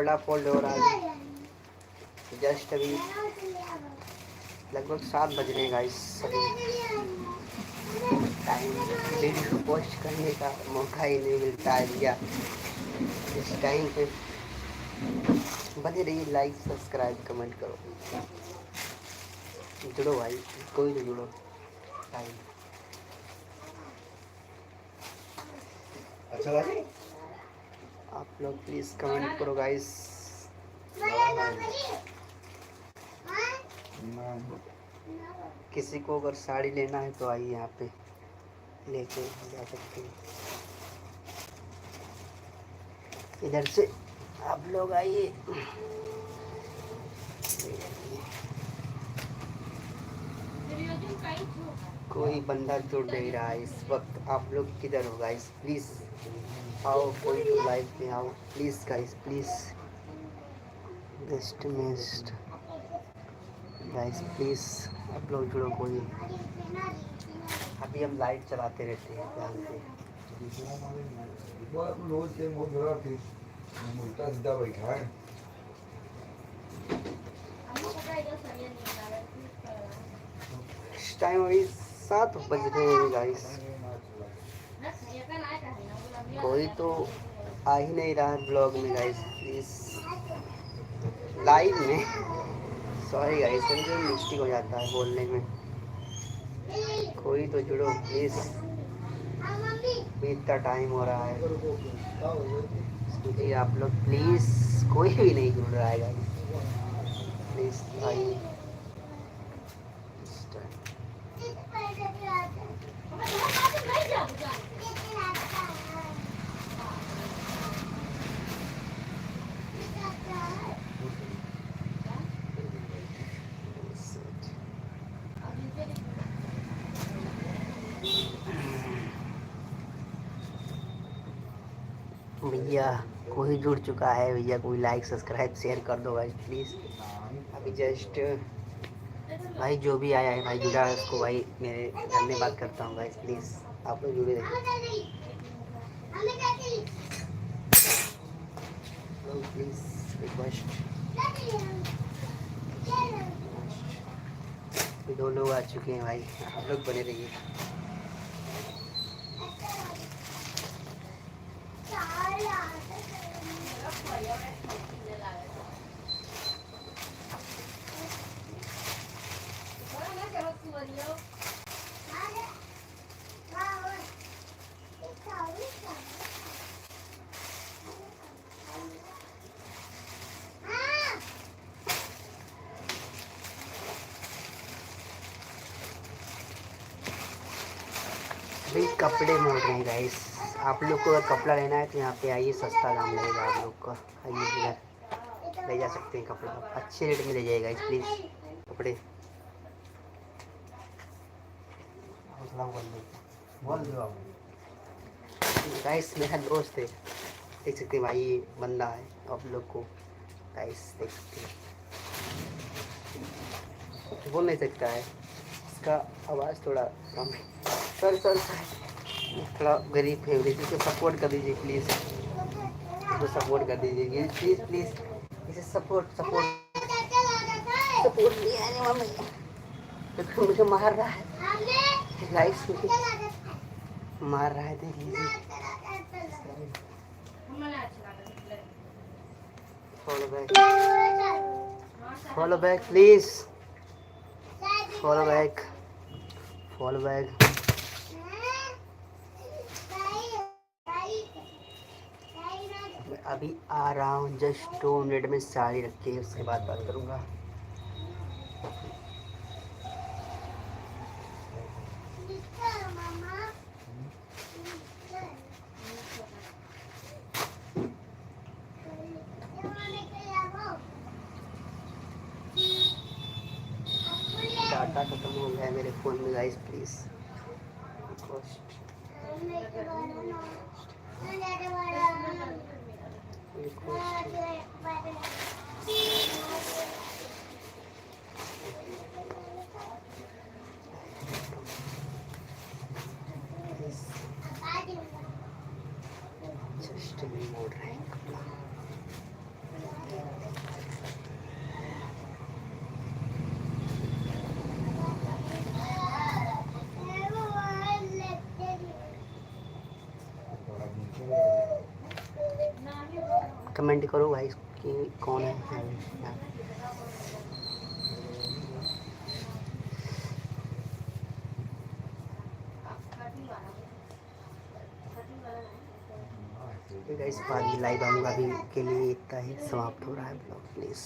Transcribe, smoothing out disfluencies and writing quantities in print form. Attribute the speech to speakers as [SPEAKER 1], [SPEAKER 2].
[SPEAKER 1] कपड़ा फोल्ड हो रहा है। जस्ट अभी लगभग 7 बज रहे हैं गाइस। अभी टाइम वीडियो पोस्ट करने का मौका ही नहीं मिलता है भैया। इस टाइम पे बने रहिए, लाइक सब्सक्राइब कमेंट करो, जुड़ो भाई, कोई तो जुड़ो भाई। अच्छा भाई आप लोग प्लीज़ कमेंट करो गाइस। किसी को अगर साड़ी लेना है तो आइए यहाँ पे लेके जा सकते हैं। इधर से आप लोग आइए। कोई बंदा जुड़ नहीं रहा है इस वक्त। आप लोग किधर हो गाइस? प्लीज़ आओ, कोई तो लाइव में आओ प्लीज़ गाइस, प्लीज़ बेस्ट मेस्ट गाइस, प्लीज़ आप लोग जुड़ो। कोई अभी हम लाइट चलाते रहते हैं ध्यान से। इस टाइम अभी 7 बज रहे हैं गाइस। कोई तो आ ही नहीं रहा है ब्लॉग में गाइस, प्लीज़ लाइव में। सॉरी गाइस, मुझे मिस्टेक हो जाता है बोलने में। कोई तो जुड़ो प्लीज़, इतना टाइम हो रहा है। सोचिए आप लोग प्लीज़, कोई भी नहीं जुड़ रहा है गाइस, प्लीज़ आइए। भैया कोई जुड़ चुका है भैया, कोई लाइक सब्सक्राइब शेयर कर दो भाई प्लीज़। अभी जस्ट भाई जो भी आया है भाई जुड़ा है उसको भाई मेरे धन्यवाद करता हूँ भाई। प्लीज़ आप लोग जुड़े रहिए प्लीज़, रिक्वेस्ट। 2 लोग आ चुके हैं भाई, आप लोग बने रहिए। भाई कपड़े मोड़ रहे हैं गाइस। आप लोग को अगर कपड़ा लेना है तो यहाँ पे आइए, सस्ता दाम लगेगा आप लोग का। आइए इधर ले जा सकते हैं कपड़ा, अच्छे रेट में ले जाइए गाइस प्लीज़ कपड़े। गाइस मेरा दोस्त है, देख सकते हैं भाई, ये बंदा है आप लोग को गाइस देख सकते हैं। बोल नहीं सकता है, इसका आवाज़ थोड़ा कम है। सर सर थोड़ा गरीब फैमिली, इसको सपोर्ट कर दीजिए प्लीज़, इसको सपोर्ट कर दीजिए प्लीज़ प्लीज़, इसे सपोर्ट सपोर्ट सपोर्ट नहीं आने वाला तो मुझे मार रहा है गाइस, मुझे मार रहा है, देख लीजिए। Follow back please, follow back, follow back. अभी आ रहा हूँ, जस्ट 2 मिनट में साड़ी रख के उसके बाद बात करूँगा। डाटा खत्म हो गया है मेरे फ़ोन में गाइस, प्लीज़ रिक्वेस्ट। जस्ट मोड़ रहे हैं कपड़ा। कमेंट करो भाई कि कौन है यहाँ। गाइस बाद में लाइव आऊँगा, अभी के लिए इतना ही समाप्त हो रहा है ब्लॉग प्लीज़।